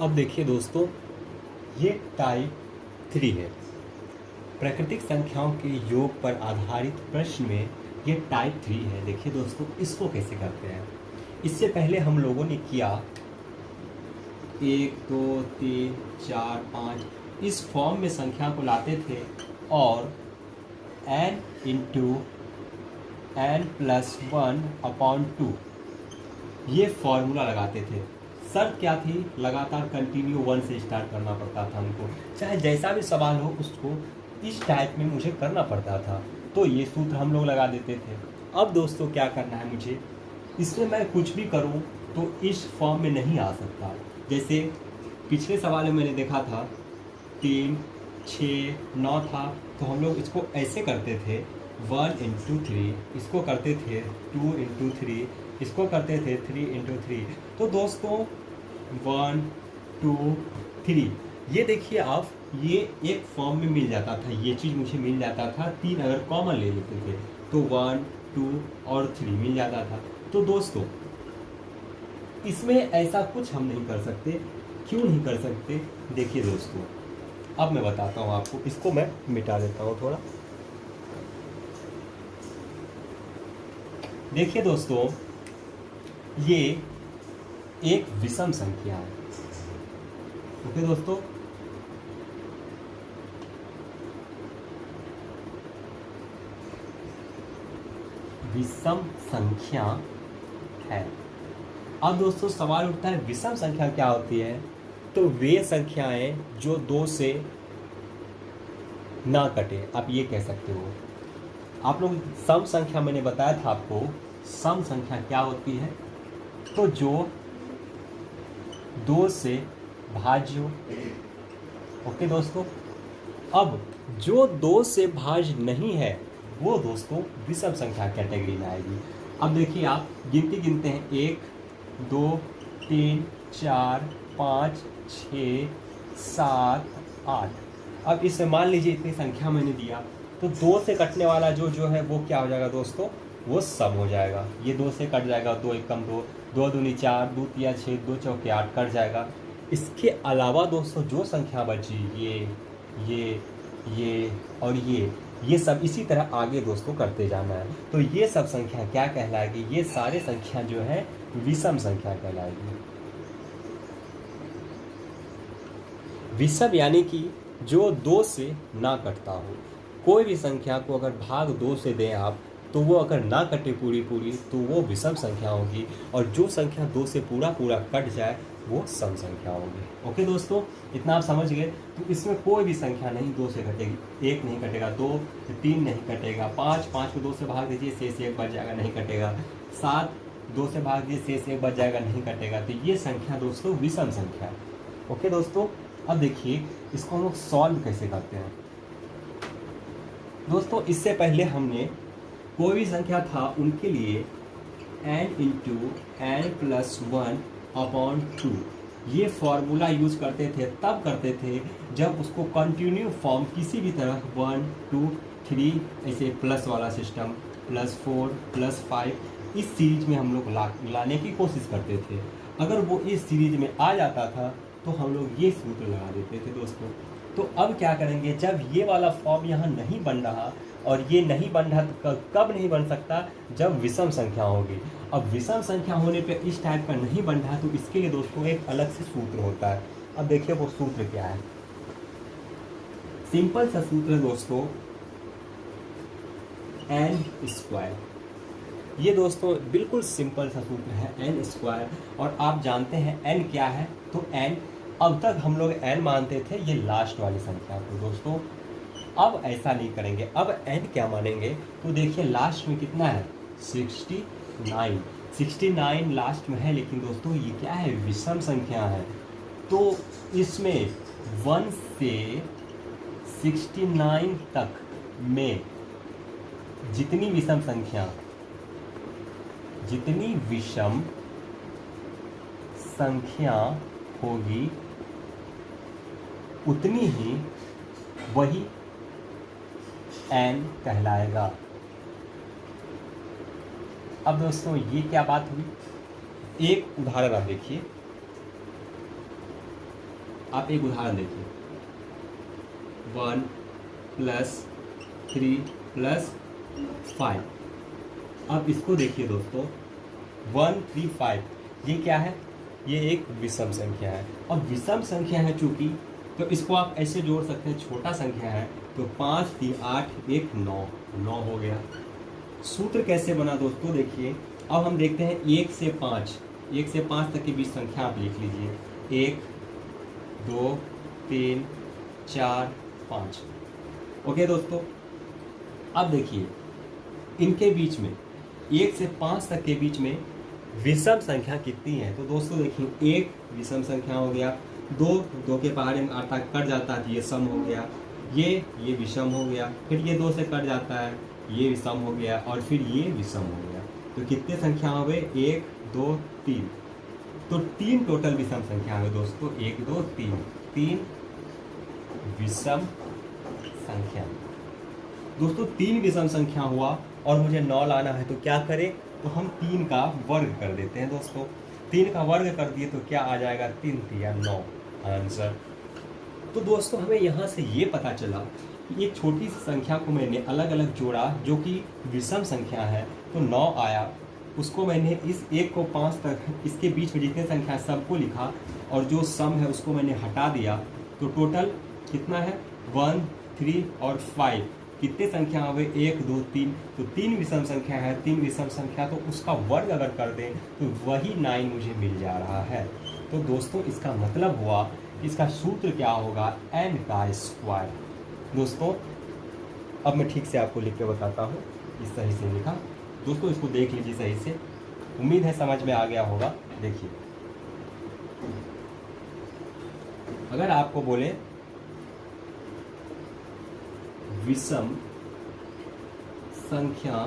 अब देखिए दोस्तों, ये टाइप 3 है। प्राकृतिक संख्याओं के योग पर आधारित प्रश्न में ये टाइप 3 है। देखिए दोस्तों, इसको कैसे करते हैं। इससे पहले हम लोगों ने किया 1 2 3 4 5 इस फॉर्म में संख्या को लाते थे और n इंटू n+1/2 ये फॉर्मूला लगाते थे। शर्त क्या थी, लगातार कंटिन्यू 1 से स्टार्ट करना पड़ता था हमको, चाहे जैसा भी सवाल हो उसको इस टाइप में मुझे करना पड़ता था। तो ये सूत्र हम लोग लगा देते थे। अब दोस्तों क्या करना है मुझे, इसमें मैं कुछ भी करूं तो इस फॉर्म में नहीं आ सकता। जैसे पिछले सवाल में मैंने देखा था 3 6 9 था, तो हम लोग इसको ऐसे करते थे 1 इंटू 3, इसको करते थे 2 इंटू 3, इसको करते थे 3 इंटू 3। तो दोस्तों 1 2 3 ये देखिए आप, ये एक फॉर्म में मिल जाता था, ये चीज़ मुझे मिल जाता था। 3 अगर कॉमन ले लेते थे तो 1 2 और 3 मिल जाता था। तो दोस्तों इसमें ऐसा कुछ हम नहीं कर सकते। क्यों नहीं कर सकते, देखिए दोस्तों अब मैं बताता हूँ आपको। इसको मैं मिटा देता हूँ थोड़ा। देखिए दोस्तों, ये एक विषम संख्या है। ओके दोस्तों, विषम संख्या है। अब दोस्तों सवाल उठता है विषम संख्या क्या होती है। तो वे संख्याएं जो 2 से ना कटे, आप ये कह सकते हो। आप लोग सम संख्या मैंने बताया था आपको, सम संख्या क्या होती है, तो जो 2 से भाज्य हो। ओके दोस्तों, अब जो 2 से भाज्य नहीं है वो दोस्तों विषम संख्या कैटेगरी में आएगी। अब देखिए आप गिनती गिनते हैं 1 2 3 4 5 6 7 8। अब इसमें मान लीजिए इतनी संख्या मैंने दिया, तो 2 से कटने वाला जो है वो क्या हो जाएगा दोस्तों, वो सम हो जाएगा। ये 2 से कट जाएगा, 2 एकम 2, 2 दूनी 4, 2 तिया 6, 2 चौके 8 कट जाएगा। इसके अलावा दोस्तों जो संख्या बची, ये और ये सब इसी तरह आगे दोस्तों करते जाना है। तो ये सब संख्या क्या कहलाएगी, ये सारे संख्या जो है विषम संख्या कहलाएगी। विषम यानी कि जो 2 से ना कटता हो। कोई भी संख्या को अगर भाग 2 से दें आप, तो वो अगर ना कटे पूरी तो वो विषम संख्या होगी, और जो संख्या 2 से पूरा कट जाए वो सम संख्या होगी। ओके दोस्तों, इतना आप समझ गए। तो इसमें कोई भी संख्या नहीं 2 से कटेगी। 1 नहीं कटेगा, 2 3 नहीं कटेगा, 5 को 2 से भाग दीजिए, शेष 1 बच जाएगा, नहीं कटेगा। 7 2 से भाग दीजिए, शेष 1 बच जाएगा, नहीं कटेगा। तो ये संख्या दोस्तों विषम संख्या है। ओके दोस्तों, अब देखिए इसको हम लोग सॉल्व कैसे करते हैं। दोस्तों इससे पहले हमने कोई भी संख्या था उनके लिए n इंटू n+1/2 ये फॉर्मूला यूज करते थे। तब करते थे जब उसको कंटिन्यू फॉर्म किसी भी तरह 1 2 3 ऐसे प्लस वाला सिस्टम, +4 +5 इस सीरीज में हम लोग लाने की कोशिश करते थे। अगर वो इस सीरीज में आ जाता था तो हम लोग ये सूत्र लगा देते थे दोस्तों। तो अब क्या करेंगे, जब ये वाला फॉर्म यहाँ नहीं बन रहा, और ये नहीं बन रहा तो कब नहीं बन सकता, जब विषम संख्या होगी। अब विषम संख्या होने पे इस टाइप का नहीं बन रहा, तो इसके लिए दोस्तों एक अलग से सूत्र होता है। अब देखिए वो सूत्र क्या है। सिंपल सा सूत्र है दोस्तों, n²। ये दोस्तों बिल्कुल सिंपल सा सूत्र है n²। और आप जानते हैं n क्या है, तो n अब तक हम लोग n मानते थे ये लास्ट वाली संख्या को दोस्तों। अब ऐसा नहीं करेंगे, अब n क्या मानेंगे, तो देखिए लास्ट में कितना है 69 लास्ट में है। लेकिन दोस्तों ये क्या है, विषम संख्या है। तो इसमें 1 से 69 तक में जितनी विषम संख्या होगी उतनी ही वही n कहलाएगा। अब दोस्तों ये क्या बात हुई, एक उदाहरण आप देखिए। आप एक उदाहरण देखिए, 1 + 3 + 5। अब इसको देखिए दोस्तों, 1 3 5, ये क्या है? ये एक विषम संख्या है। अब विषम संख्या है चूंकि, तो इसको आप ऐसे जोड़ सकते हैं, छोटा संख्या है तो 5 3 8 1 9, 9 हो गया। सूत्र कैसे बना दोस्तों? देखिए, अब हम देखते हैं 1 से 5, 1 से 5 तक के बीच संख्या आप लिख लीजिए, 1 2 3 4 5। ओके दोस्तों, अब देखिए इनके बीच में 1 से 5 तक के बीच में विषम संख्या कितनी है? तो दोस्तों देखिए, 1 विषम संख्या हो गया, 2 के पहाड़े में आता कट जाता है तो ये सम हो गया, ये विषम हो गया, फिर ये 2 से कट जाता है, ये विषम हो गया, और फिर ये विषम हो गया। तो कितने संख्या हो गए? 1 2 3। तो 3 टोटल विषम संख्या है दोस्तों, 1 2 3, 3 विषम संख्या। दोस्तों 3 विषम संख्या हुआ और मुझे 9 लाना है, तो क्या करें? तो हम 3 का वर्ग कर देते हैं दोस्तों। 3 का वर्ग कर दिए तो क्या आ जाएगा? 3 3 9 आंसर। तो दोस्तों हमें यहाँ से ये पता चला कि एक छोटी सी संख्या को मैंने अलग अलग जोड़ा जो कि विषम संख्या है, तो 9 आया। उसको मैंने इस 1 को 5 तक, इसके बीच में जितने संख्या है सबको लिखा, और जो सम है उसको मैंने हटा दिया। तो टोटल कितना है? 1 3 और 5। कितने संख्या हो गए? 1 2 3। तो 3 विषम संख्या है, 3 विषम संख्या, तो उसका वर्ग अगर कर दें तो वही 9 मुझे मिल जा रहा है। तो दोस्तों इसका मतलब हुआ, इसका सूत्र क्या होगा? n का स्क्वायर। दोस्तों अब मैं ठीक से आपको लिख के बताता हूँ, इस सही से लिखा। दोस्तों इसको देख लीजिए सही से, उम्मीद है समझ में आ गया होगा। देखिए, अगर आपको बोले विषम संख्या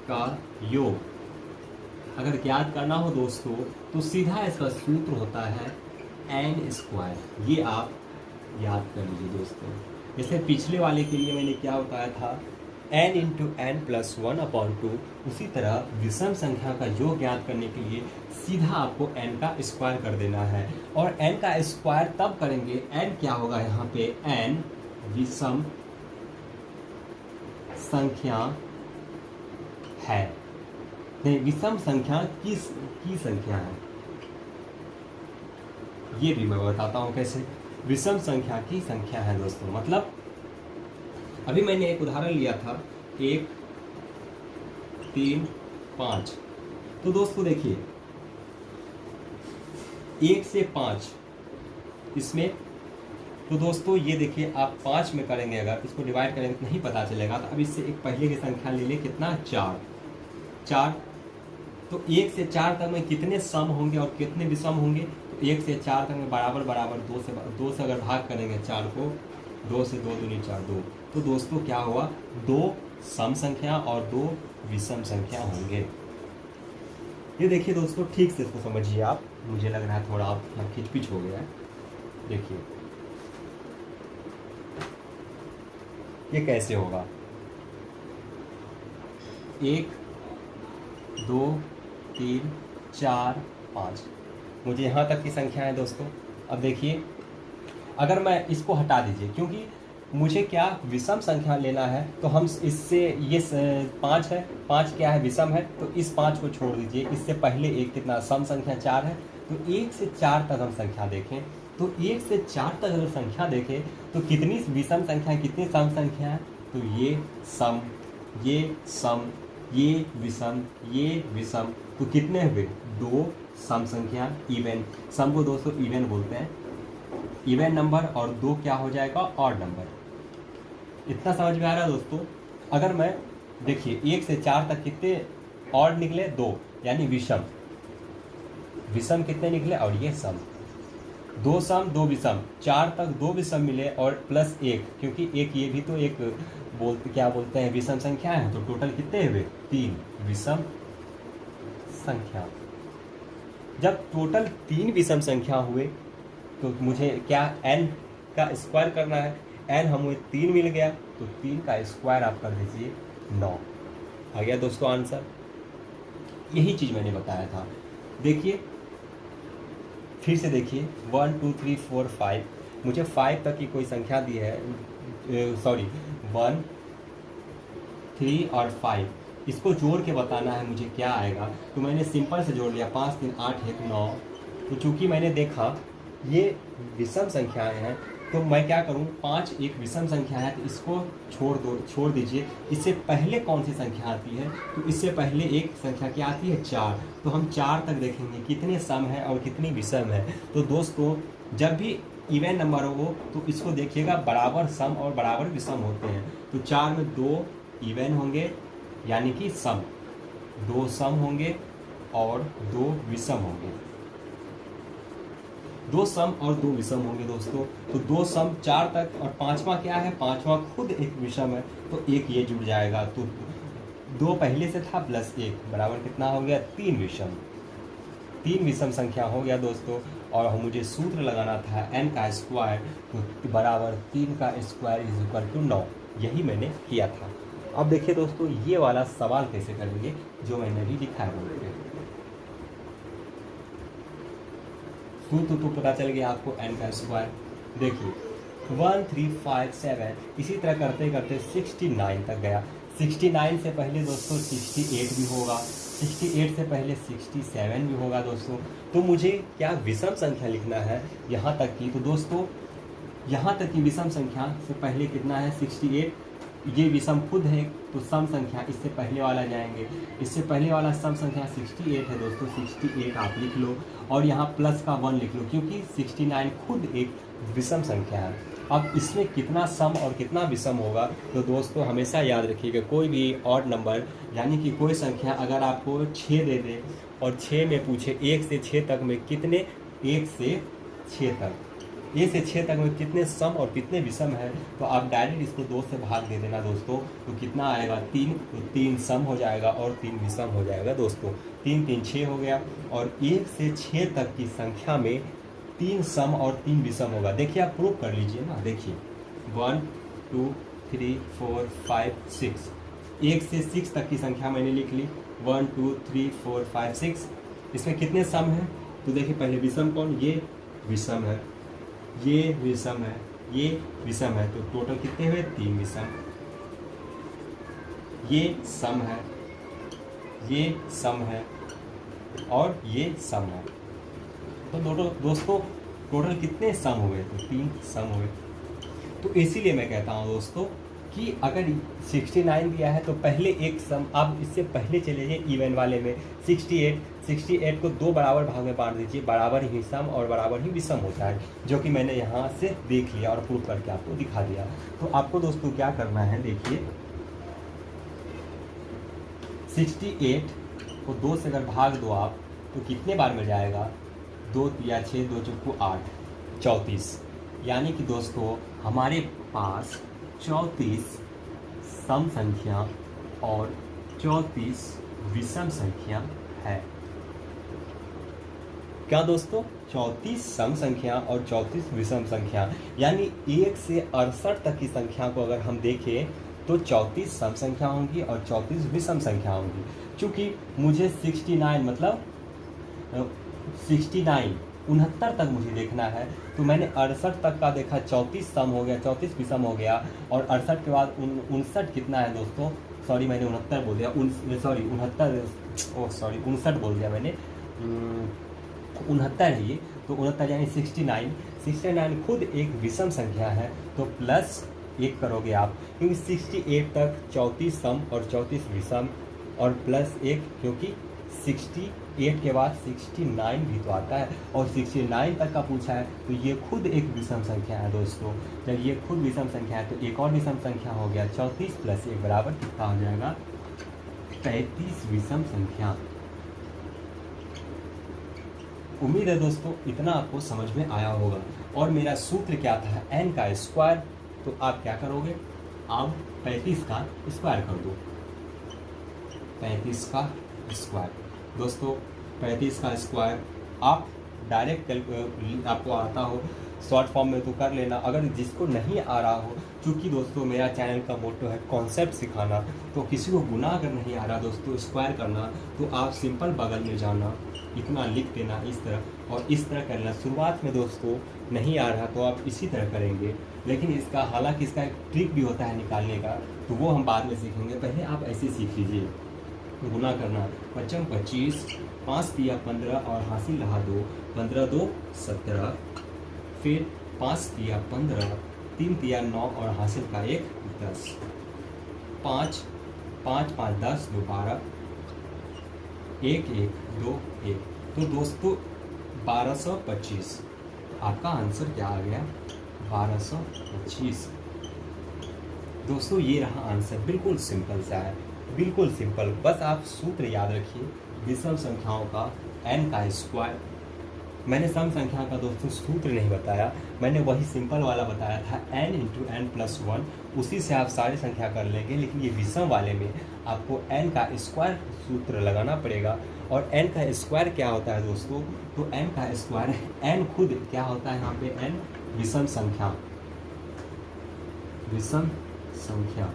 का योग अगर ज्ञात करना हो दोस्तों, तो सीधा इसका सूत्र होता है n स्क्वायर। ये आप याद कर लीजिए दोस्तों। जैसे पिछले वाले के लिए मैंने क्या बताया था, n × n + 1/2। उसी तरह विषम संख्या का योग ज्ञात करने के लिए सीधा आपको n का स्क्वायर कर देना है। और n का स्क्वायर तब करेंगे, n क्या होगा यहाँ पे? n विषम संख्या है, नहीं, विषम संख्या की संख्या है। ये भी मैं बताता हूँ कैसे। विषम संख्या की संख्या है दोस्तों, मतलब अभी मैंने एक उदाहरण लिया था, 1 3 5। तो दोस्तों देखिए, 1 से 5 इसमें, तो दोस्तों ये देखिए, आप 5 में करेंगे, अगर इसको डिवाइड करेंगे तो नहीं पता चलेगा। तो अब इससे एक पहले की संख्या ले ले, कितना? 4। तो 1 से 4 तक में कितने सम होंगे और कितने विषम होंगे? तो 1 से 4 तक में बराबर बराबर 2 से अगर भाग करेंगे 4 को, 2 से 2 दूनी 4 2। तो दोस्तों क्या हुआ? 2 सम संख्या और 2 विषम संख्या होंगे। ये देखिए दोस्तों, ठीक से इसको समझिए आप, मुझे लग रहा है थोड़ा आप खिचपिच हो गया है। देखिए ये कैसे होगा? 1 2 3 4 5, मुझे यहाँ तक की संख्या है दोस्तों। अब देखिए, अगर मैं इसको हटा दीजिए, क्योंकि मुझे क्या विषम संख्या लेना है, तो हम इससे, ये 5 है, 5 क्या है? विषम है, तो इस 5 को छोड़ दीजिए। इससे पहले एक कितना सम संख्या 4 है, तो 1 से 4 तक हम संख्या देखें, तो 1 से 4 तक अगर संख्या देखें तो कितनी विषम संख्या, कितनी सम संख्या है? तो ये सम, ये सम, ये विषम, ये विषम, तो कितने हुए? 2 सम संख्या, इवन। सम को दोस्तों इवन बोलते हैं, इवन नंबर, और 2 क्या हो जाएगा? Odd number. इतना समझ में आ रहा है दोस्तों? अगर मैं देखिए 1 से 4 तक कितने ऑड निकले? 2, यानी विषम। विषम कितने निकले? और ये सम, 2 सम 2 विषम, 4 तक 2 विषम मिले और प्लस 1, क्योंकि एक ये भी तो एक क्या बोलते हैं, विषम संख्या है। तो टोटल कितने हुए? 3 विषम संख्या। जब टोटल 3 विषम संख्या हुए तो मुझे क्या n का स्क्वायर करना है। n हमें 3 मिल गया, तो 3 का स्क्वायर आप कर दीजिए 9। आ गया दोस्तों आंसर। यही चीज़ मैंने बताया था। देखिए फिर से देखिए 1 2 3 4 5, मुझे 5 तक की कोई संख्या दी है, सॉरी 1 3 और 5, इसको जोड़ के बताना है मुझे क्या आएगा। तो मैंने सिंपल से जोड़ लिया, 5 3 8 1 9। तो चूंकि मैंने देखा ये विषम संख्याएं हैं, तो मैं क्या करूं, 5 एक विषम संख्या है तो इसको छोड़ दीजिए। इससे पहले कौन सी संख्या आती है, तो इससे पहले एक संख्या क्या आती है, 4। तो हम 4 तक देखेंगे कितने सम है और कितनी विषम है। तो दोस्तों जब भी इवन नंबर हो तो इसको देखिएगा बराबर सम और बराबर विषम होते हैं। तो 4 में 2 इवन होंगे यानी कि सम, 2 सम होंगे और 2 विषम होंगे, 2 सम और 2 विषम होंगे दोस्तों। तो 2 सम 4 तक और पांचवा क्या है, पांचवा खुद एक विषम है, तो एक ये जुड़ जाएगा। तो 2 पहले से था प्लस 1 बराबर कितना हो गया, 3 विषम, 3 विषम संख्या हो गया दोस्तों। और मुझे सूत्र लगाना था n का स्क्वायर, तो बराबर 3 का स्क्वायर इज इक्वल टू 9, यही मैंने किया था। अब देखिए दोस्तों ये वाला सवाल कैसे करेंगे जो मैंने भी लिखा है बोर्ड पे। सूत्र तो पता चल गया आपको, n का स्क्वायर। देखिए 1 3 5 7, इसी तरह करते करते 69 तक गया। 69 से पहले दोस्तों 68 भी होगा, 68 से पहले 67 भी होगा दोस्तों। तो मुझे क्या विषम संख्या लिखना है यहाँ तक की। तो दोस्तों यहाँ तक की विषम संख्या से पहले कितना है, 68, ये विषम खुद है तो सम संख्या इससे पहले वाला जाएंगे, इससे पहले वाला सम संख्या 68 है दोस्तों, 68 आप लिख लो और यहाँ प्लस का 1 लिख लो क्योंकि 69 खुद एक विषम संख्या है। अब इसमें कितना सम और कितना विषम होगा, तो दोस्तों हमेशा याद रखिएगा कोई भी ऑड नंबर यानी कि कोई संख्या अगर आपको 6 दे दे और 6 में पूछे 1 से 6 तक में कितने, 1 से 6 तक, 1 से 6 तक में कितने सम और कितने विषम है, तो आप डायरेक्ट इसको 2 से भाग दे देना दोस्तों। तो कितना आएगा 3, तो 3 सम हो जाएगा और 3 विषम हो जाएगा दोस्तों। 3 3 6 हो गया और 1 से 6 तक की संख्या में 3 सम और 3 विषम होगा। देखिए आप प्रूव कर लीजिए ना, देखिए 1 2 3 4 5 6, 1 से 6 तक की संख्या मैंने लिख ली, 1 2 3 4 5 6। इसमें कितने सम हैं, तो देखिए पहले विषम कौन, ये विषम है, ये विषम है, ये विषम है, तो टोटल कितने हुए, 3 विषम। ये सम है, ये सम है और ये सम है। तो दोस्तों टोटल कितने सम हुए, तो 3 सम हुए। तो इसीलिए मैं कहता हूँ दोस्तों कि अगर 69 दिया है तो पहले एक सम, आप इससे पहले चले जाइए इवन वाले में 68 को 2 बराबर भाग में बांट दीजिए, बराबर ही सम और बराबर ही विषम होता है, जो कि मैंने यहाँ से देख लिया और प्रूव करके आपको दिखा दिया। तो आपको दोस्तों क्या करना है, देखिए 68 को 2 से अगर भाग दो आप तो कितने बार में जाएगा, 2 या 6 2 चौको 8, 34। यानी कि दोस्तों हमारे पास 34 सम संख्या और 34 विषम संख्या है। क्या दोस्तों, 34 सम संख्या और 34 विषम संख्या, यानी 1 से 68 तक की संख्या को अगर हम देखें तो 34 सम संख्या होंगी और 34 विषम संख्या होंगी। चूँकि मुझे 69 मतलब 69 69 तक मुझे देखना है, तो मैंने 68 तक का देखा, 34 सम हो गया, 34 विषम हो गया और 68 के बाद 59 कितना है दोस्तों, सॉरी मैंने 69 बोल दिया, 59 बोल दिया मैंने, 69 है ये, तो 69 यानी 69 खुद एक विषम संख्या है, तो प्लस 1 करोगे आप, क्योंकि 68 तक 34 सम और 34 विषम और प्लस 1, क्योंकि 68 के बाद 69 भी तो आता है और 69 तक का पूछा है, तो ये खुद एक विषम संख्या है दोस्तों। जब ये खुद विषम संख्या है तो एक और विषम संख्या हो गया, 34 प्लस 1 बराबर कितना हो जाएगा, 35 विषम संख्या। उम्मीद है दोस्तों इतना आपको समझ में आया होगा। और मेरा सूत्र क्या था, n का स्क्वायर, तो आप क्या करोगे, आप 35 का स्क्वायर कर दो, 35 का स्क्वायर। दोस्तों 35 का स्क्वायर आप डायरेक्ट आपको आता हो शॉर्ट फॉर्म में तो कर लेना। अगर जिसको नहीं आ रहा हो, क्योंकि दोस्तों मेरा चैनल का मोटो है कॉन्सेप्ट सिखाना, तो किसी को गुना अगर नहीं आ रहा दोस्तों स्क्वायर करना, तो आप सिंपल बगल में जाना, इतना लिख देना इस तरह और इस तरह करना। शुरुआत में दोस्तों नहीं आ रहा तो आप इसी तरह करेंगे, लेकिन इसका हालांकि इसका एक ट्रिक भी होता है निकालने का, तो वो हम बाद में सीखेंगे। पहले आप ऐसे सीख लीजिए गुना करना। 55 25, 5 तिया 15 और हासिल रहा 2, 15 2 17, फिर 5 तिया 15, 3 तिया 9 और हासिल का 1 10, 5 5 5 10 2 12, 1 1 2 1। तो दोस्तों 1225 आपका आंसर क्या आ गया? 1225। दोस्तों ये रहा आंसर, बिल्कुल सिंपल सा है, बिल्कुल सिंपल। बस आप सूत्र याद रखिए विषम संख्याओं का n का स्क्वायर। मैंने सम संख्या का दोस्तों सूत्र नहीं बताया, मैंने वही सिंपल वाला बताया था n इंटू एन प्लस 1, उसी से आप सारी संख्या कर लेंगे। लेकिन ये विषम वाले में आपको n का स्क्वायर सूत्र लगाना पड़ेगा। और n का स्क्वायर क्या होता है दोस्तों? तो n का स्क्वायर, n खुद क्या होता है यहाँ पे? n विषम संख्या, विषम संख्या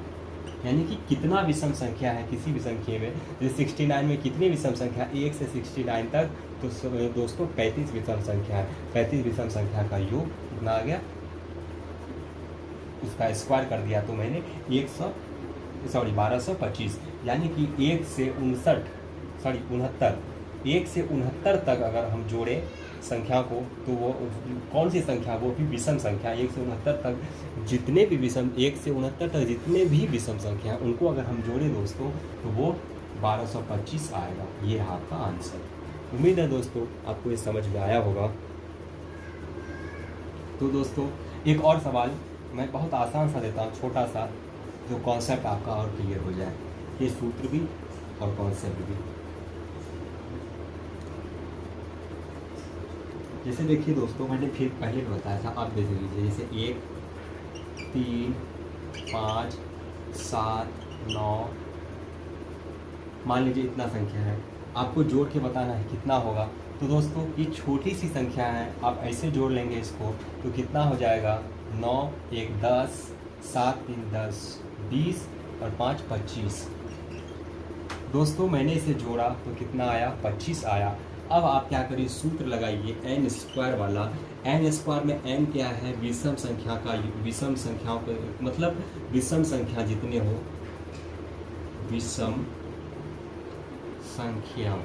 यानी कि कितना विषम संख्या है किसी भी संख्या में। जैसे 69 में कितनी विषम संख्या? 1 से 69 तक, तो दोस्तों 35 विषम संख्या है। 35 विषम संख्या का योग कितना आ गया? उसका स्क्वायर कर दिया तो मैंने 1225, यानी कि 1 से 69 तक अगर हम जोड़े संख्या को, तो वो कौन सी संख्या? वो भी विषम संख्या। 1 से 69 तक जितने भी विषम 1 से 69 तक जितने भी विषम संख्या हैं उनको अगर हम जोड़े दोस्तों, तो वो 1225 आएगा। ये रहा आपका आंसर। उम्मीद है दोस्तों आपको ये समझ में आया होगा। तो दोस्तों एक और सवाल मैं बहुत आसान सा देता हूँ, छोटा सा, जो कॉन्सेप्ट आपका और क्लियर हो जाए। ये सूत्र भी और कॉन्सेप्ट भी। जैसे देखिए दोस्तों, मैंने फिर पहले बताया था, आप देख लीजिए। जैसे 1 3 5 7 9, मान लीजिए इतना संख्या है, आपको जोड़ के बताना है कितना होगा। तो दोस्तों ये छोटी सी संख्या है, आप ऐसे जोड़ लेंगे इसको तो कितना हो जाएगा? 9 1 10, 7 3 10, 20 और 5 25। दोस्तों मैंने इसे जोड़ा तो कितना आया? 25 आया। अब आप क्या करिए, सूत्र लगाइए n स्क्वायर वाला। n स्क्वायर में n क्या है? विषम संख्या का, विषम संख्याओं का मतलब विषम संख्या जितने हो, विषम संख्या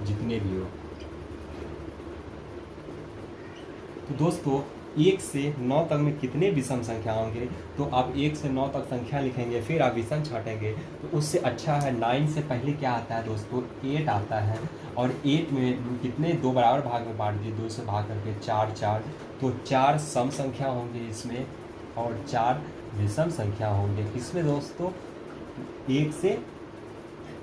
जितने भी हो। तो दोस्तों 1 से 9 तक में कितने विषम संख्या होंगे? तो आप 1 से 9 तक संख्या लिखेंगे, फिर आप विषम छाटेंगे। तो उससे अच्छा है 9 से पहले क्या आता है दोस्तों? 8 आता है। और 8 में कितने? 2 बराबर भाग में बांट दिए, 2 से भाग करके 4 4, तो 4 सम संख्या होंगे इसमें और 4 विषम संख्या होंगे। किसमें दोस्तों? 1 से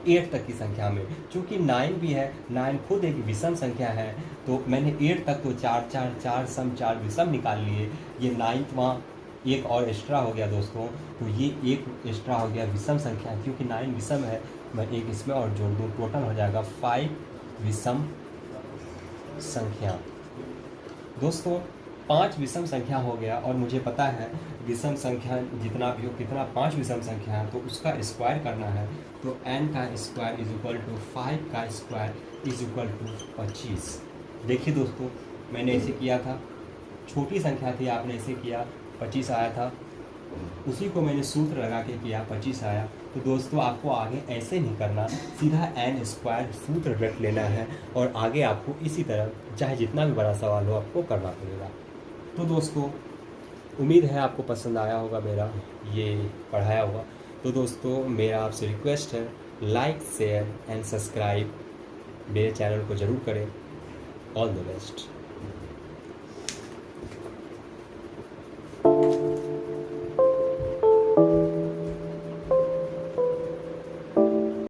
8 तक की संख्या में। चूँकि 9 भी है, 9 खुद एक विषम संख्या है, तो मैंने 8 तक तो 4 4 4 सम 4 विषम निकाल लिए। ये 9वां एक और एक्स्ट्रा हो गया दोस्तों, तो ये एक एक्स्ट्रा हो गया विषम संख्या। क्योंकि 9 विषम है, मैं एक इसमें और जोड़ दूँ, टोटल हो जाएगा 5 विषम संख्या। दोस्तों 5 विषम संख्या हो गया, और मुझे पता है विषम संख्या जितना भी हो, कितना 5 विषम संख्या है, तो उसका स्क्वायर करना है। तो n का स्क्वायर इज इक्वल टू 5 का स्क्वायर इज इक्वल टू 25। देखिए दोस्तों मैंने ऐसे किया था, छोटी संख्या थी, आपने ऐसे किया 25 आया था, उसी को मैंने सूत्र लगा के किया 25 आया। तो दोस्तों आपको आगे ऐसे नहीं करना, सीधा n स्क्वायर सूत्र रख लेना है और आगे आपको इसी तरह चाहे जितना भी बड़ा सवाल हो आपको करना पड़ेगा। तो दोस्तों उम्मीद है आपको पसंद आया होगा मेरा ये पढ़ाया हुआ। तो दोस्तों मेरा आपसे रिक्वेस्ट है, लाइक शेयर एंड सब्सक्राइब मेरे चैनल को ज़रूर करें। All the best.